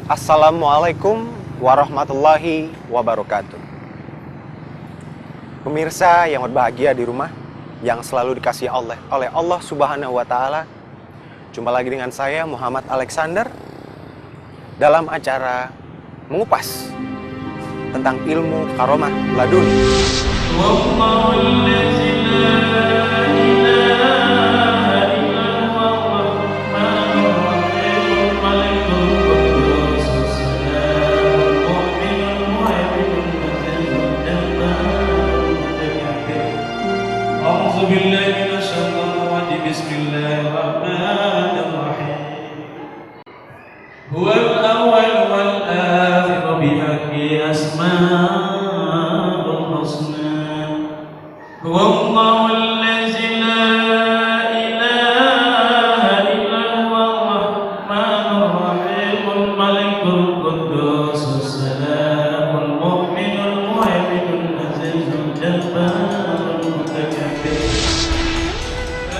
Assalamualaikum warahmatullahi wabarakatuh. Pemirsa yang berbahagia di rumah, yang selalu dikasihi oleh Allah Subhanahu wa Ta'ala. Jumpa lagi dengan saya Muhammad Alexander dalam acara mengupas tentang ilmu karomah laduni.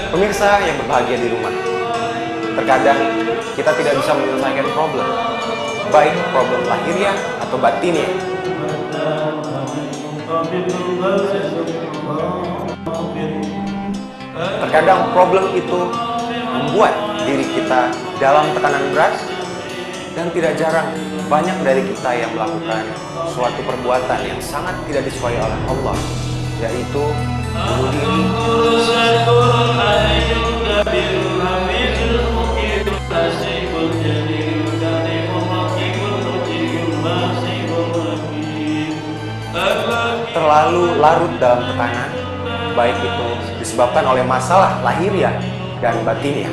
Pemirsa yang berbahagia di rumah, terkadang kita tidak bisa menyelesaikan problem, baik problem lahiriah atau batiniah. Terkadang problem itu membuat diri kita dalam tekanan berat, dan tidak jarang banyak dari kita yang melakukan suatu perbuatan yang sangat tidak disukai oleh Allah, yaitu bunuh diri. Terlalu larut dalam tekanan, baik itu disebabkan oleh masalah lahiriah dan batiniah.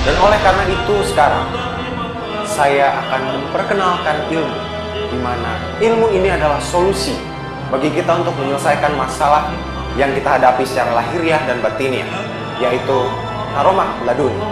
Dan oleh karena itu sekarang saya akan memperkenalkan ilmu, di mana ilmu ini adalah solusi bagi kita untuk menyelesaikan masalah yang kita hadapi secara lahiriah dan batiniah, yaitu karomah laduni.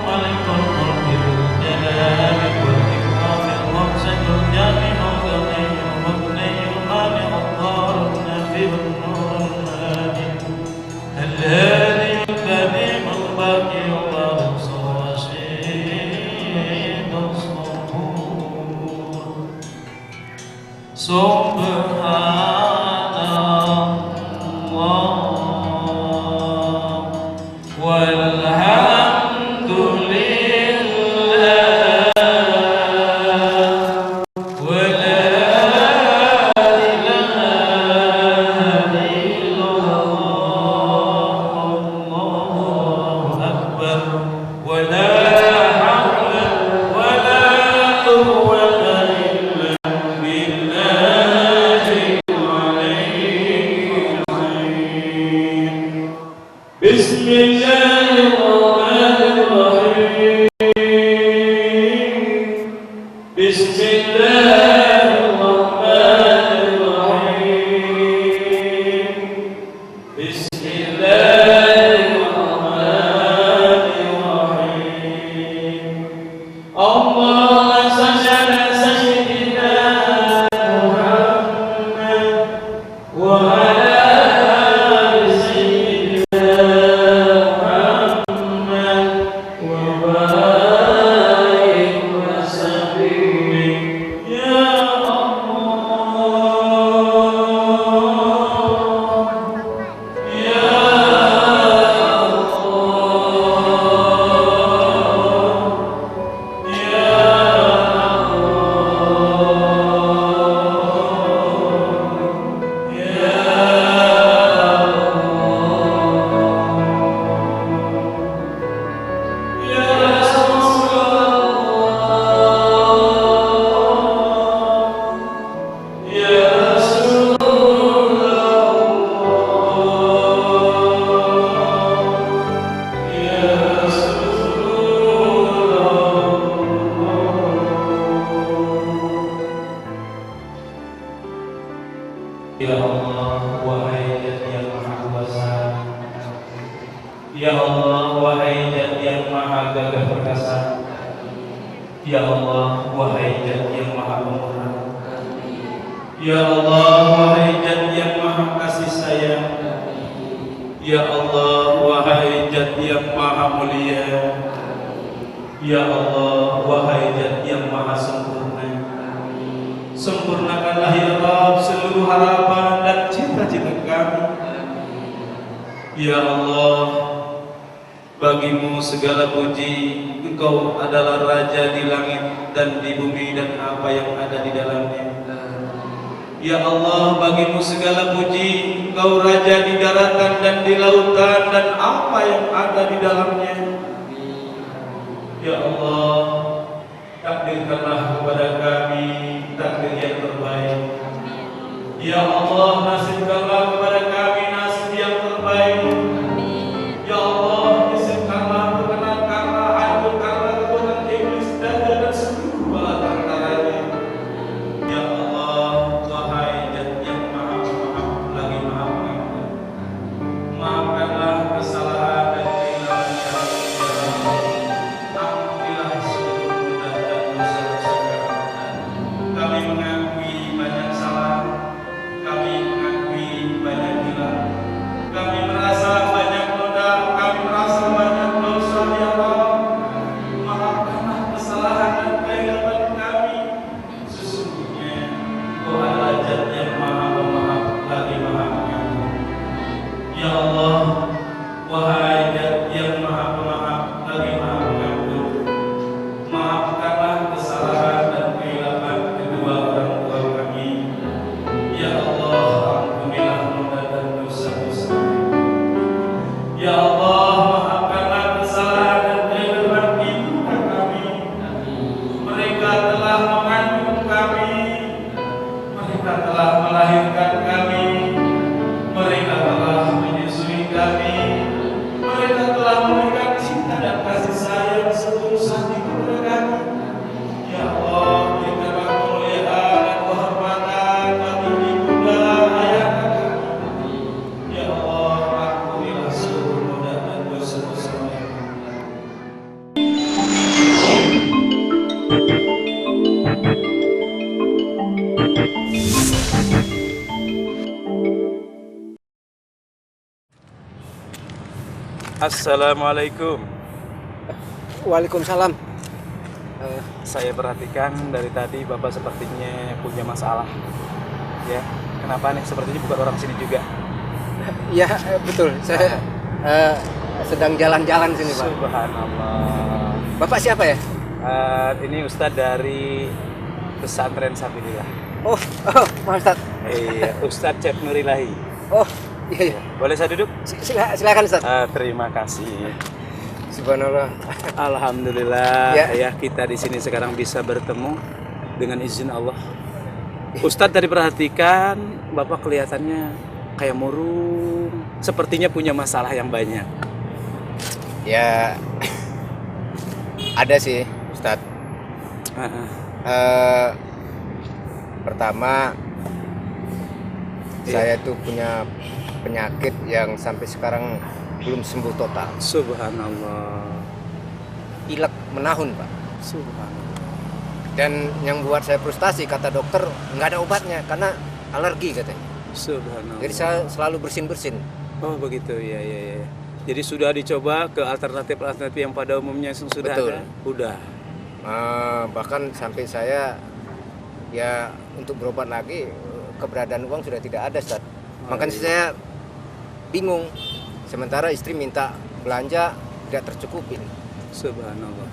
Ya Allah, wahai Zat yang Maha Kuasa. Ya Allah, wahai Zat yang Maha Gagah Perkasa. Ya Allah, wahai Zat yang Maha Pemurah. Ya Allah, wahai Zat yang Maha Kasih Sayang. Ya Allah, wahai Zat yang Maha Mulia. Ya Allah, wahai Zat yang Maha Sempurna. Sempurnakanlah ya Allah seluruh harapan dan cita-cita kami. Ya Allah, bagimu segala puji. Engkau adalah Raja di langit dan di bumi dan apa yang ada di dalamnya. Ya Allah, bagimu segala puji. Engkau Raja di daratan dan di lautan dan apa yang ada di dalamnya. Ya Allah, takdirkanlah kepada kami takdir yang terbaik. Ya Allah, nasibkanlah kepada kami nasib yang terbaik. Ya Allah, nasibkanlah perkenankanlah hancurkanlah kekuatan iblis dan seluruh bala tentaranya. Ya Allah, wahai Zat yang Maha Pemaaf lagi Maha Pengampun, maafkanlah kesalahan dan kehilangan kami. Ampunilah seluruh dosa dan dosa-dosa kami. Kami mengakui banyak salah, kami mengakui banyak hilang, kami merasa banyak noda, kami merasa banyak dosa. Ya Allah, maafkanlah kesalahan dan kehilangan kami. Sesungguhnya Engkau adalah Zat yang Maha Pemaaf lagi Maha Pengampun. Ya Allah, wahai Zat yang Maha Pemaaf lagi Maha Pengampun, maafkanlah kesalahan dan kehilangan kedua orang tua kami. Ya Allah, ampunilah noda dan dosa-dosa kami. Ya Allah, maafkanlah kesalahan dan kehilangan ibu kami. Mereka telah mengandung kami, mereka telah melahirkan kami, mereka telah menyusui kami, mereka telah memberikan cinta dan kasih sayang setulus hati kepada kami. Ya Allah, berikanlah kemuliaan dan kehormatan bagi ibunda ayah kami. Ya Allah, ampunilah seluruh noda dan dosa-dosa kami. Assalamualaikum. Waalaikumsalam. Saya perhatikan dari tadi Bapak sepertinya punya masalah. Ya, kenapa nih? Sepertinya bukan orang sini juga. Ya betul. Saya sedang jalan-jalan sini, Pak. Subhanallah. Bapak siapa ya? Ini Ustadz dari pesantren Sabilillah. Oh, Pak Ustadz. Iya, Ustadz Cep Nurilahi. Oh, iya. Boleh saya duduk? Silakan Ustadz. Terima kasih. Subhanallah. Alhamdulillah Ya. ya kita di sini sekarang bisa bertemu dengan izin Allah. Ustadz tadi perhatikan Bapak kelihatannya kayak murung, sepertinya punya masalah yang banyak. Ya, ada sih, Ustadz. Pertama, saya tuh punya penyakit yang sampai sekarang belum sembuh total. Subhanallah. Pilek menahun, Pak. Subhanallah. Dan yang buat saya frustasi, kata dokter, nggak ada obatnya karena alergi katanya. Subhanallah. Jadi saya selalu bersin-bersin. Oh begitu ya. Jadi sudah dicoba ke alternatif yang pada umumnya sudah Betul. ada. Udah. Bahkan sampai saya ya untuk berobat lagi keberadaan uang sudah tidak ada, Ustaz. Makanya saya bingung. Sementara istri minta belanja tidak tercukupin. Subhanallah.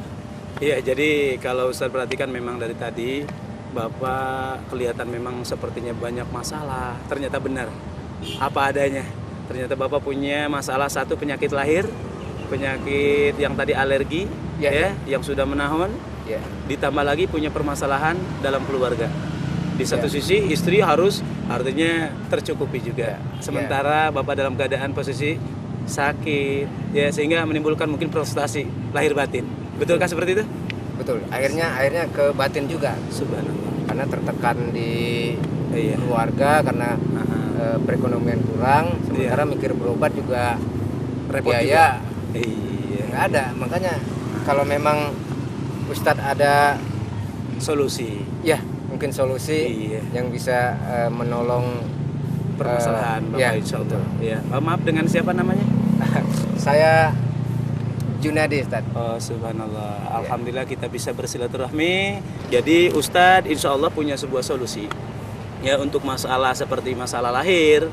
Iya, jadi kalau Ustaz perhatikan memang dari tadi Bapak kelihatan memang sepertinya banyak masalah. Ternyata benar. Apa adanya. Ternyata Bapak punya masalah satu penyakit lahir, penyakit yang tadi alergi, ya, yang sudah menahun. Ya. Ditambah lagi punya permasalahan dalam keluarga. Di satu sisi istri harus artinya tercukupi juga. Sementara Bapak dalam keadaan posisi sakit, ya sehingga menimbulkan mungkin frustasi lahir batin. Betulkah seperti itu? Betul. Akhirnya ke batin juga. Subhanallah. Karena tertekan di keluarga karena perekonomian kurang. Sementara mikir berobat juga repot biaya juga. Iya. nggak ada. Makanya kalau memang Ustadz ada Solusi ya mungkin solusi Iya. yang bisa menolong permasalahan Bapak, ya, insya Allah. Ya. Maaf, dengan siapa namanya? saya Junadi Ustadz. Oh, subhanallah. Alhamdulillah kita bisa bersilaturahmi. Jadi Ustadz insya Allah punya sebuah solusi ya untuk masalah seperti masalah lahir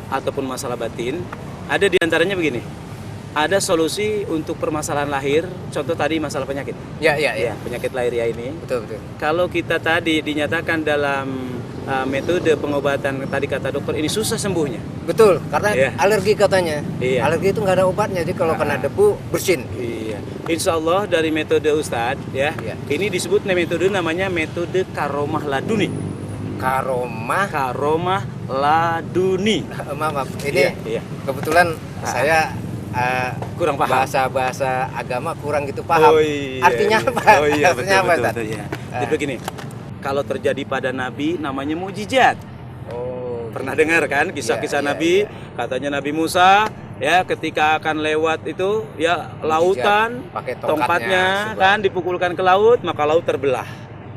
ataupun masalah batin. Ada diantaranya begini. Ada solusi untuk permasalahan lahir. Contoh tadi masalah penyakit. Ya. Penyakit lahir ya ini. Betul. Kalau kita tadi dinyatakan dalam metode pengobatan tadi kata dokter ini susah sembuhnya. Betul, karena Iya. alergi katanya. Iya. Alergi itu nggak ada obatnya, jadi kalau kena debu bersin. Iya. Insya Allah dari metode Ustadz ya, Iya. ini disebut metode namanya metode karomah laduni. Karomah, Laduni. maaf, ini Iya. kebetulan saya Kurang paham. bahasa agama kurang gitu paham. Oh, iya, Artinya iya. apa? Oh iya, Artinya apa, betul, Ustadz? betul, ya. Jadi begini, kalau terjadi pada Nabi namanya mukjizat. Oh, Pernah gitu. dengar kan kisah-kisah Iya, Nabi? iya. Katanya Nabi Musa ya ketika akan lewat itu ya lautan, pakai tongkatnya tongkatnya, kan dipukulkan ke laut maka laut terbelah.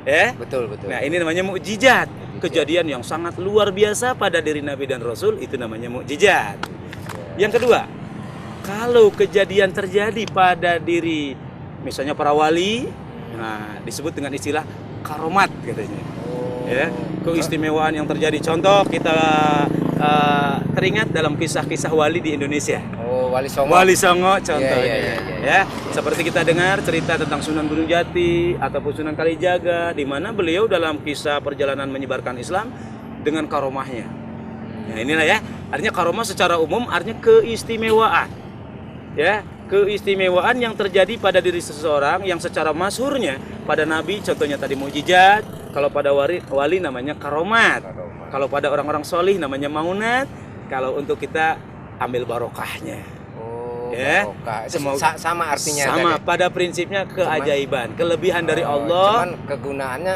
Ya. Betul. Nah, ini namanya mukjizat. Kejadian yang sangat luar biasa pada diri Nabi dan Rasul itu namanya mukjizat. Yang kedua, kalau kejadian terjadi pada diri misalnya para wali, nah disebut dengan istilah karomat katanya. Oh. Ya, keistimewaan yang terjadi. Contoh kita teringat dalam kisah-kisah wali di Indonesia. Oh, Wali Songo. Wali Songo contohnya. Iya. Ya, seperti kita dengar cerita tentang Sunan Gunung Jati ataupun Sunan Kalijaga di mana beliau dalam kisah perjalanan menyebarkan Islam dengan karomahnya. Nah, inilah ya. Artinya karomah secara umum artinya keistimewaan. Ya, keistimewaan yang terjadi pada diri seseorang yang secara masyhurnya pada nabi contohnya tadi mukjizat, kalau pada wali namanya karomat. Kalau pada orang-orang solih namanya maunat. Kalau untuk kita ambil barokahnya. Oh, Ya, barokah. Itu semoga- sama artinya Sama tadi. pada prinsipnya keajaiban, kelebihan dari Allah. Cuman kegunaannya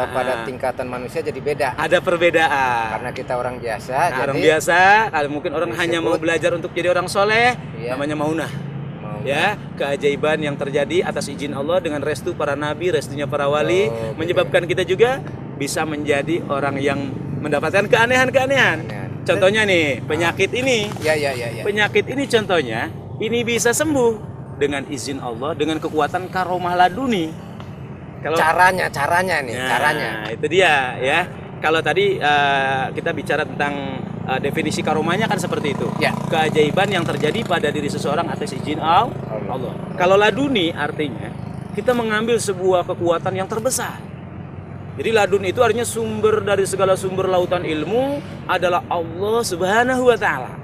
pada tingkatan manusia jadi beda. Ada perbedaan. Karena kita orang biasa, Nah, orang jadi biasa, kalau mungkin orang hanya mau disebut- belajar untuk jadi orang soleh, Iya. namanya maunah. mau Ya, keajaiban yang terjadi atas izin Allah dengan restu para nabi, restunya para wali, Oh, menyebabkan kita juga bisa menjadi orang yang mendapatkan keanehan-keanehan. Keanehan. Contohnya nih, penyakit ini. Ya. Penyakit ini contohnya, ini bisa sembuh dengan izin Allah, dengan kekuatan karomah laduni. Kalau Caranya nih, Nah, caranya. itu dia ya. Kalau tadi kita bicara tentang definisi karomahnya kan seperti itu. Ya. Keajaiban yang terjadi pada diri seseorang atas izin Allah. Kalau laduni artinya kita mengambil sebuah kekuatan yang terbesar. Jadi ladun itu artinya sumber dari segala sumber lautan ilmu adalah Allah Subhanahu wa taala.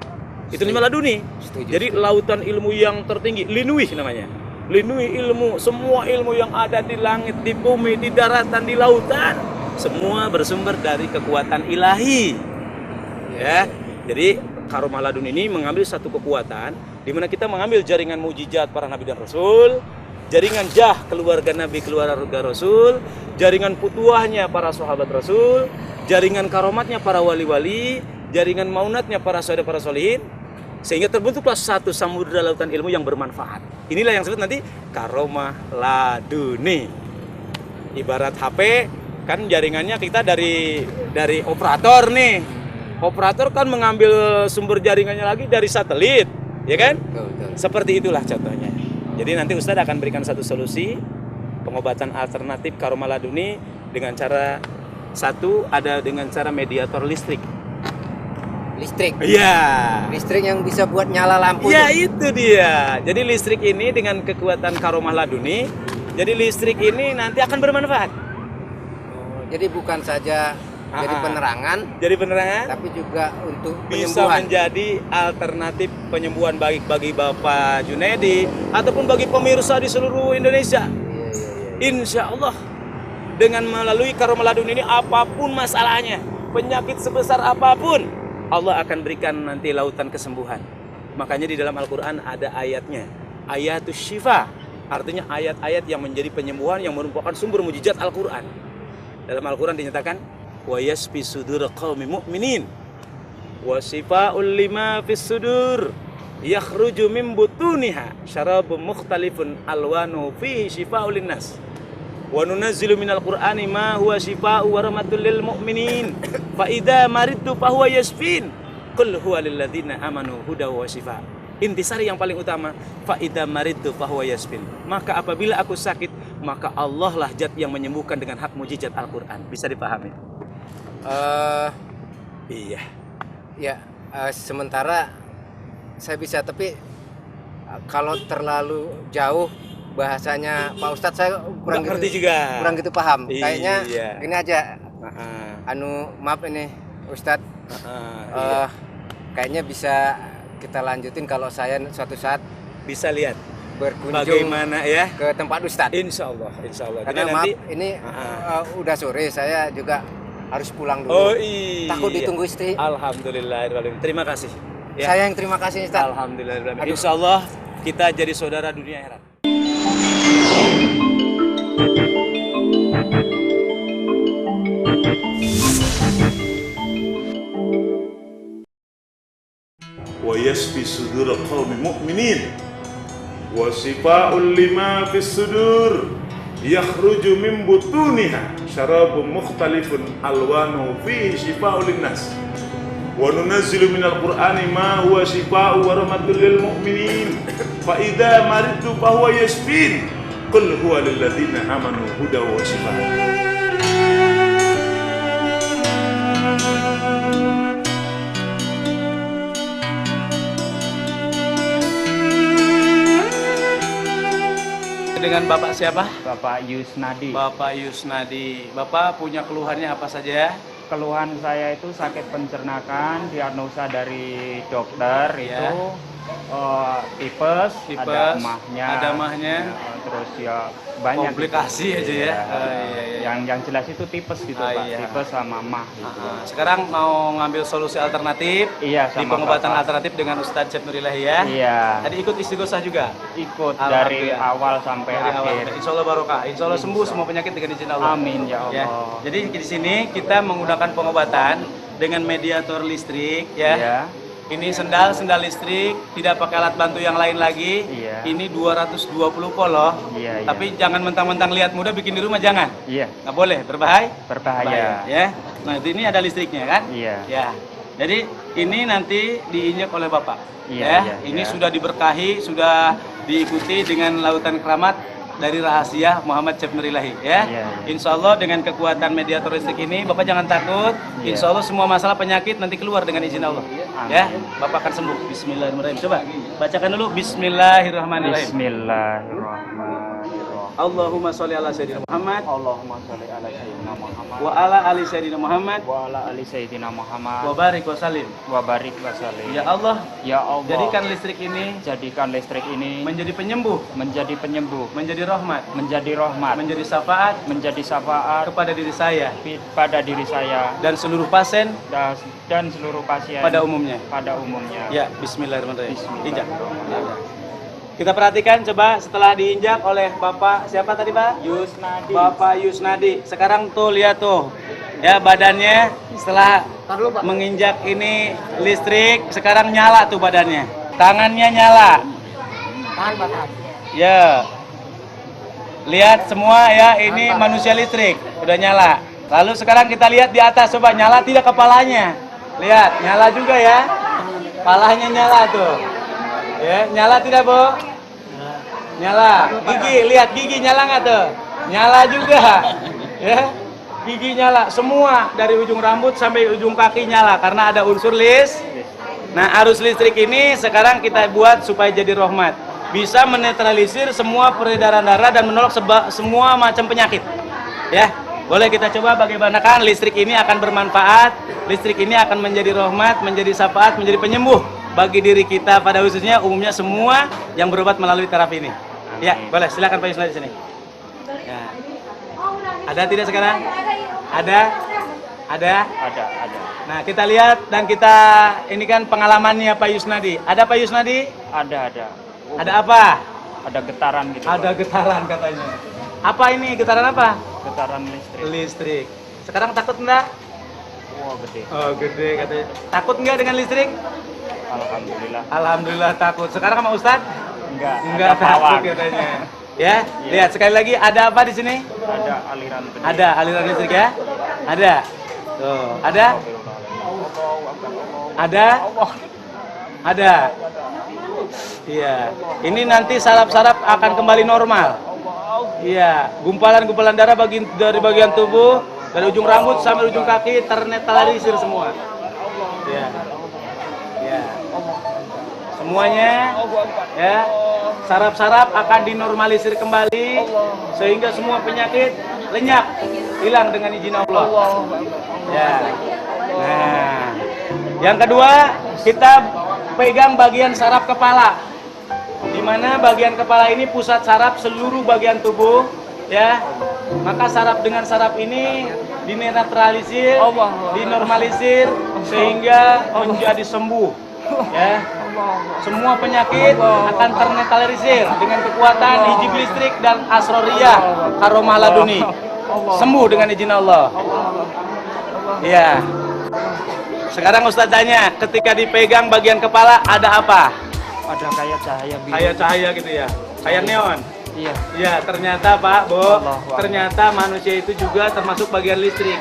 Itu namanya laduni. Setuju, Jadi lautan ilmu yang tertinggi, linuih namanya. Linuih ilmu, semua ilmu yang ada di langit, di bumi, di daratan, di lautan, semua bersumber dari kekuatan ilahi. Ya. Jadi karomah ladun ini mengambil satu kekuatan di mana kita mengambil jaringan mujizat para nabi dan rasul, jaringan jah keluarga nabi, keluarga rasul, jaringan putuahnya para sahabat rasul, jaringan karomatnya para wali-wali, jaringan maunatnya para sahabat para solihin, sehingga terbentuklah satu samudra lautan ilmu yang bermanfaat. Inilah yang disebut nanti karomah laduni. Ibarat HP kan jaringannya kita dari operator nih. Operator kan mengambil sumber jaringannya lagi dari satelit, ya kan? Betul. Seperti itulah contohnya. Jadi nanti Ustadz akan berikan satu solusi pengobatan alternatif karomah laduni dengan cara satu ada dengan cara mediator listrik. Listrik. Iya. Listrik yang bisa buat nyala lampu. Ya tuh. itu dia. Jadi listrik ini dengan kekuatan karomah laduni, jadi listrik ini nanti akan bermanfaat. Oh, jadi bukan saja jadi penerangan, Jadi penerangan tapi juga untuk bisa penyembuhan. menjadi alternatif penyembuhan baik bagi Bapak Junedi ataupun bagi pemirsa di seluruh Indonesia. Iya. Insya Allah dengan melalui karomah ladun ini apapun masalahnya, penyakit sebesar apapun, Allah akan berikan nanti lautan kesembuhan. Makanya di dalam Al-Quran ada ayatnya, ayatus syifa, artinya ayat-ayat yang menjadi penyembuhan yang merupakan sumber mujizat Al-Quran. Dalam Al-Quran dinyatakan wa yasfi sudur qaumi mu'minin wa shifaa'ul lima fis sudur yakhruju min butuniha syarabun mukhtalifun alwanu fihi shifaa'ul linnas. Wa nunazzilu minal Qur'ani ma huwa syifaa'un wa rahmatul lil mu'minin. Fa idza maridtu fa huwa yashfin. Qul huwa lil ladzina amanu hudaw wa shifaa. Intisari yang paling utama, fa idza maridtu fa huwa yashfin. Maka apabila aku sakit, maka Allah lah zat yang menyembuhkan dengan hak mujizat Al-Qur'an. Bisa dipahami? Iya. Ya, sementara saya bisa, tapi kalau terlalu jauh bahasanya Pak Ustadz saya kurang Nggak ngerti juga. kurang gitu paham. Iya. Kayaknya ini aja. Heeh. Maaf ini Ustadz, Iya. kayaknya bisa kita lanjutin kalau saya suatu saat Bisa lihat berkunjung bagaimana ya. ke tempat Ustadz. Insya Allah. Karena Jadi maaf nanti ini udah sore, saya juga harus pulang dulu. oh iya. Takut ditunggu istri. Alhamdulillah. Terima kasih. Ya. Saya yang terima kasih Ustadz. Alhamdulillah. Aduh. Insya Allah kita jadi saudara dunia akhirat. ويشفي صدور قوم مؤمنين وشفاء لما في الصدور يخرج من بطونها شراب مختلف ألوانه فيه شفاء للناس وننزل من القرآن ما هو شفاء ورحمة للمؤمنين فإذا مرضت فهو يشفين قل هو للذين آمنوا هدى وشفاء. Dengan Bapak siapa? Bapak Yusnadi. Bapak Yusnadi. Bapak punya keluhannya apa saja? Keluhan saya itu sakit pencernakan, diagnosa dari dokter Ya. itu tipes, ada Ada mahnya. terus ya banyak Komplikasi gitu. aja ya. Iya. Iya. Yang jelas itu tipes gitu Pak, Iya. tipes sama mah gitu. Sekarang mau ngambil solusi alternatif Iya, di sama pengobatan Bapak. alternatif dengan Ustadz Syed Nurillahi ya. Iya, Tadi ikut istighosah juga. ikut dari Alhamdulillah. awal sampai Dari awal. akhir. Insya Allah barokah. Insya Allah sembuh semua penyakit dengan izin Allah. Amin ya Ya. Allah. Jadi di sini kita menggunakan pengobatan dengan mediator listrik ya. Iya. Ini sendal listrik, tidak pakai alat bantu yang lain lagi. Iya. Ini 220 volt. Iya, iya. Tapi jangan mentang-mentang lihat mudah bikin di rumah, jangan. Iya, Nggak boleh, berbahaya. berbahaya. Ya. Nah, ini ada listriknya kan? Iya. Ya. Jadi ini nanti diinjak oleh Bapak. Iya, Ya. iya, Ini iya. sudah diberkahi, sudah diikuti dengan lautan keramat dari rahasia Muhammad Syed Nurillahi ya. Iya, iya. Insya Allah dengan kekuatan mediator listrik ini Bapak jangan takut. Iya. Insya Allah semua masalah penyakit nanti keluar dengan izin Allah. Amin. Ya, Bapak akan sembuh. Bismillahirrahmanirrahim. Coba bacakan dulu Bismillahirrahmanirrahim. Bismillahirrahmanirrahim. Allahumma sholli ala sayyidina Muhammad Allahumma sholli ala sayyidina Muhammad wa ala ali sayyidina Muhammad wa ala ali sayyidina Muhammad wa barik wa salim. wa barik wa salim. Ya Allah, Ya Allah, jadikan listrik ini jadikan listrik ini menjadi penyembuh, menjadi penyembuh, menjadi rahmat, menjadi rahmat, menjadi syafaat menjadi syafaat kepada diri saya pada diri saya dan seluruh pasien dan seluruh pasien pada umumnya. Ya, Bismillahirrahmanirrahim. Injak. Ya. Kita perhatikan coba setelah diinjak oleh Bapak siapa tadi Pak? Yusnadi. Bapak Yusnadi. Sekarang tuh lihat tuh. Ya badannya setelah menginjak ini listrik sekarang nyala tuh badannya. Tangannya nyala. Ya. Lihat semua ya ini manusia listrik udah nyala. Lalu sekarang kita lihat di atas coba nyala tidak kepalanya. Lihat nyala juga ya. Palanya nyala tuh. Ya, nyala tidak, Bu? Nyala. Gigi, lihat gigi nyala nggak tuh? Nyala juga. Ya. Gigi nyala. Semua dari ujung rambut sampai ujung kaki nyala karena ada unsur Nah, arus listrik ini sekarang kita buat supaya jadi rahmat. Bisa menetralisir semua peredaran darah dan menolak semua macam penyakit. Ya. Boleh kita coba bagaimana kan listrik ini akan bermanfaat. Listrik ini akan menjadi rahmat, menjadi syafaat, menjadi penyembuh bagi diri kita pada khususnya umumnya semua yang berobat melalui terapi ini. Ya, boleh silakan Pak Yusna di sini. Ya. Ada tidak sekarang? Ada? Ada? Ada. Nah, kita lihat dan kita ini kan pengalamannya Pak Yusnadi. Ada Pak Yusnadi? Ada. Ada apa? Ada getaran gitu. Ada Pak. getaran katanya. Apa ini? Getaran apa? Getaran listrik. Listrik. Sekarang takut enggak? Wah, gede. Oh, gede katanya. Takut enggak dengan listrik? Alhamdulillah. Alhamdulillah takut. Sekarang sama Ustadz? Enggak Enggak ada takut pawang. katanya. Ya, lihat sekali lagi ada apa di sini? Ada aliran gede. Ada aliran listrik ya? Ada. Tuh, ada? Ada? Ada. Iya. Ini nanti saraf-saraf akan kembali normal. Iya, gumpalan-gumpalan darah dari bagian tubuh, dari ujung rambut sampai ujung kaki ternetralisir semua. Iya. Iya. Semuanya ya, saraf-saraf akan dinormalisir kembali sehingga semua penyakit lenyap, hilang dengan izin Allah. Ya. Nah, yang kedua kita pegang bagian saraf kepala, di mana bagian kepala ini pusat saraf seluruh bagian tubuh, ya. Maka saraf dengan saraf ini dinetralisir, dinormalisir sehingga menjadi sembuh, ya. Semua penyakit akan ternetralisir dengan kekuatan hijab listrik dan asroriyah karomah laduni. Sembuh dengan izin Allah. Iya. Sekarang Ustaz tanya, ketika dipegang bagian kepala ada apa? Ada kayak cahaya biru. Kayak cahaya gitu ya, kayak neon. Iya. Ya, ternyata Pak, Bu, Allah. ternyata manusia itu juga termasuk bagian listrik.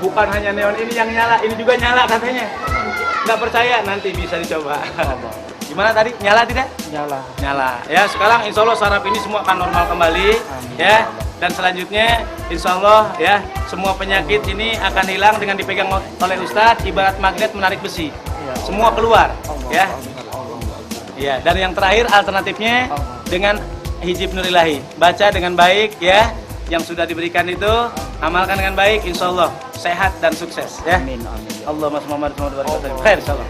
Bukan hanya neon ini yang nyala, ini juga nyala katanya. Nggak percaya, nanti bisa dicoba. Gimana tadi? Nyala tidak? Nyala. Nyala. Ya, sekarang insya Allah saraf ini semua akan normal kembali. Ya, dan selanjutnya insya Allah ya, semua penyakit ini akan hilang dengan dipegang oleh Ustadz, ibarat magnet menarik besi. Semua keluar. Ya. Ya, dan yang terakhir alternatifnya dengan hijab nurilahi. Baca dengan baik ya, yang sudah diberikan itu, amalkan dengan baik, insya Allah sehat dan sukses ya. Amin, amin. Allahumma sholli ala Muhammad wa barik. Khair insyaallah.